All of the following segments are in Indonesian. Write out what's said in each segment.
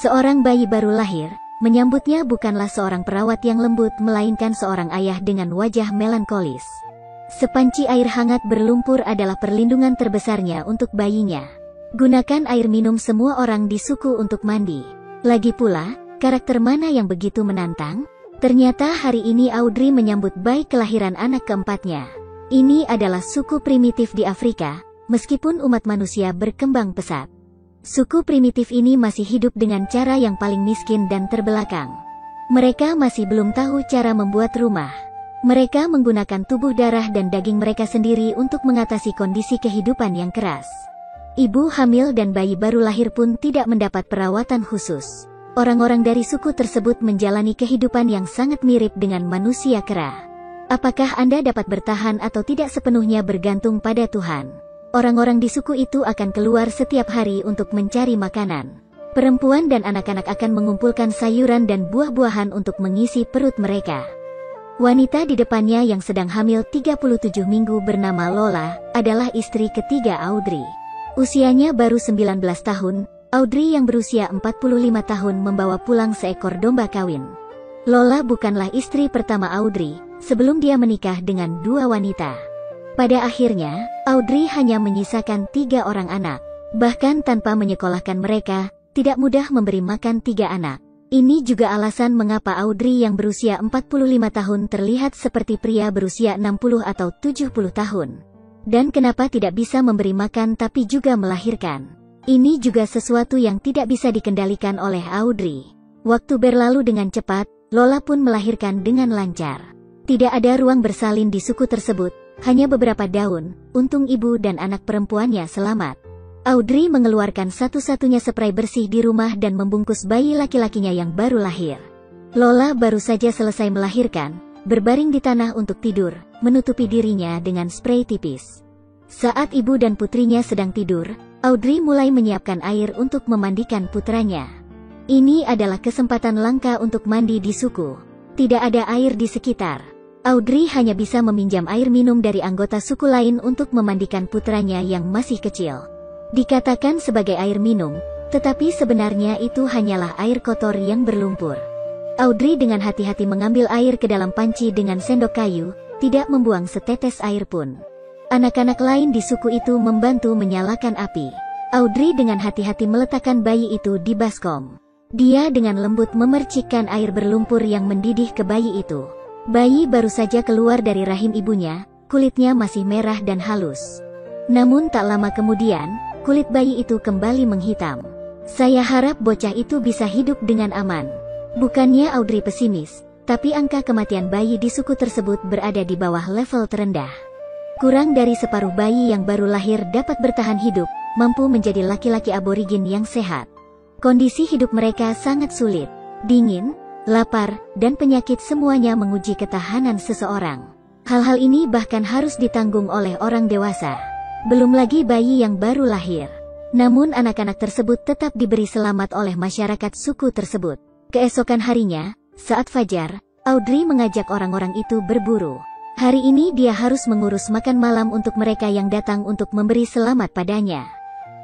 Seorang bayi baru lahir, menyambutnya bukanlah seorang perawat yang lembut melainkan seorang ayah dengan wajah melankolis. Sepanci air hangat berlumpur adalah perlindungan terbesarnya untuk bayinya. Gunakan air minum semua orang di suku untuk mandi. Lagi pula, karakter mana yang begitu menantang? Ternyata hari ini Audrey menyambut bayi kelahiran anak keempatnya. Ini adalah suku primitif di Afrika, meskipun umat manusia berkembang pesat. Suku primitif ini masih hidup dengan cara yang paling miskin dan terbelakang. Mereka masih belum tahu cara membuat rumah. Mereka menggunakan tubuh darah dan daging mereka sendiri untuk mengatasi kondisi kehidupan yang keras. Ibu hamil dan bayi baru lahir pun tidak mendapat perawatan khusus. Orang-orang dari suku tersebut menjalani kehidupan yang sangat mirip dengan manusia kera. Apakah Anda dapat bertahan atau tidak sepenuhnya bergantung pada Tuhan? Orang-orang di suku itu akan keluar setiap hari untuk mencari makanan. Perempuan dan anak-anak akan mengumpulkan sayuran dan buah-buahan untuk mengisi perut mereka. Wanita di depannya yang sedang hamil 37 minggu bernama Lola, adalah istri ketiga Audrey. Usianya baru 19 tahun, Audrey yang berusia 45 tahun membawa pulang seekor domba kawin. Lola bukanlah istri pertama Audrey, sebelum dia menikah dengan dua wanita. Pada akhirnya, Audrey hanya menyisakan 3 orang anak. Bahkan tanpa menyekolahkan mereka, tidak mudah memberi makan 3 anak. Ini juga alasan mengapa Audrey yang berusia 45 tahun terlihat seperti pria berusia 60 atau 70 tahun. Dan kenapa tidak bisa memberi makan tapi juga melahirkan. Ini juga sesuatu yang tidak bisa dikendalikan oleh Audrey. Waktu berlalu dengan cepat, Lola pun melahirkan dengan lancar. Tidak ada ruang bersalin di suku tersebut, hanya beberapa daun. Untung ibu dan anak perempuannya selamat. Audrey mengeluarkan satu-satunya spray bersih di rumah dan membungkus bayi laki-lakinya yang baru lahir. Lola baru saja selesai melahirkan, berbaring di tanah untuk tidur, menutupi dirinya dengan spray tipis. Saat ibu dan putrinya sedang tidur, Audrey mulai menyiapkan air untuk memandikan putranya. Ini adalah kesempatan langka untuk mandi di suku. Tidak ada air di sekitar. Audrey hanya bisa meminjam air minum dari anggota suku lain untuk memandikan putranya yang masih kecil. Dikatakan sebagai air minum, tetapi sebenarnya itu hanyalah air kotor yang berlumpur. Audrey dengan hati-hati mengambil air ke dalam panci dengan sendok kayu, tidak membuang setetes air pun. Anak-anak lain di suku itu membantu menyalakan api. Audrey dengan hati-hati meletakkan bayi itu di baskom. Dia dengan lembut memercikkan air berlumpur yang mendidih ke bayi itu. Bayi baru saja keluar dari rahim ibunya, kulitnya masih merah dan halus. Namun tak lama kemudian, kulit bayi itu kembali menghitam. Saya harap bocah itu bisa hidup dengan aman. Bukannya Audrey pesimis, tapi angka kematian bayi di suku tersebut berada di bawah level terendah. Kurang dari separuh bayi yang baru lahir dapat bertahan hidup, mampu menjadi laki-laki aborigin yang sehat. Kondisi hidup mereka sangat sulit. Dingin, lapar, dan penyakit semuanya menguji ketahanan seseorang. Hal-hal ini bahkan harus ditanggung oleh orang dewasa. Belum lagi bayi yang baru lahir. Namun anak-anak tersebut tetap diberi selamat oleh masyarakat suku tersebut. Keesokan harinya, saat fajar, Audrey mengajak orang-orang itu berburu. Hari ini dia harus mengurus makan malam untuk mereka yang datang untuk memberi selamat padanya.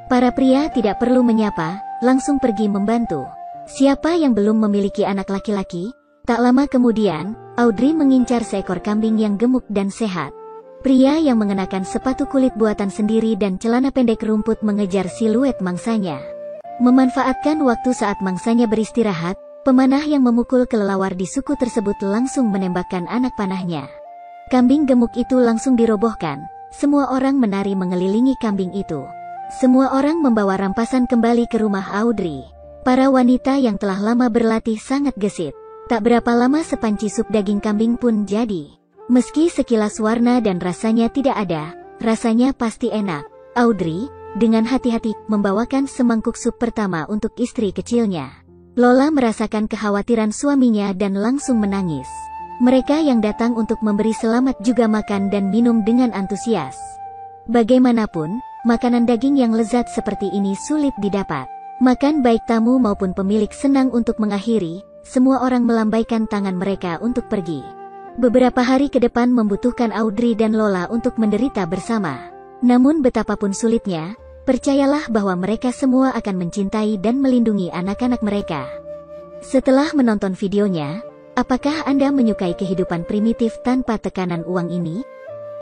Para pria tidak perlu menyapa, langsung pergi membantu. Siapa yang belum memiliki anak laki-laki? Tak lama kemudian, Audrey mengincar seekor kambing yang gemuk dan sehat. Pria yang mengenakan sepatu kulit buatan sendiri dan celana pendek rumput mengejar siluet mangsanya. Memanfaatkan waktu saat mangsanya beristirahat, pemanah yang memukul kelelawar di suku tersebut langsung menembakkan anak panahnya. Kambing gemuk itu langsung dirobohkan. Semua orang menari mengelilingi kambing itu. Semua orang membawa rampasan kembali ke rumah Audrey. Para wanita yang telah lama berlatih sangat gesit. Tak berapa lama sepanci sup daging kambing pun jadi. Meski sekilas warna dan rasanya tidak ada, rasanya pasti enak. Audrey, dengan hati-hati, membawakan semangkuk sup pertama untuk istri kecilnya. Lola merasakan kekhawatiran suaminya dan langsung menangis. Mereka yang datang untuk memberi selamat juga makan dan minum dengan antusias. Bagaimanapun, makanan daging yang lezat seperti ini sulit didapat. Makan baik tamu maupun pemilik senang untuk mengakhiri, semua orang melambaikan tangan mereka untuk pergi. Beberapa hari ke depan membutuhkan Audrey dan Lola untuk menderita bersama. Namun betapapun sulitnya, Percayalah bahwa mereka semua akan mencintai dan melindungi anak-anak mereka. Setelah menonton videonya, apakah Anda menyukai kehidupan primitif tanpa tekanan uang ini?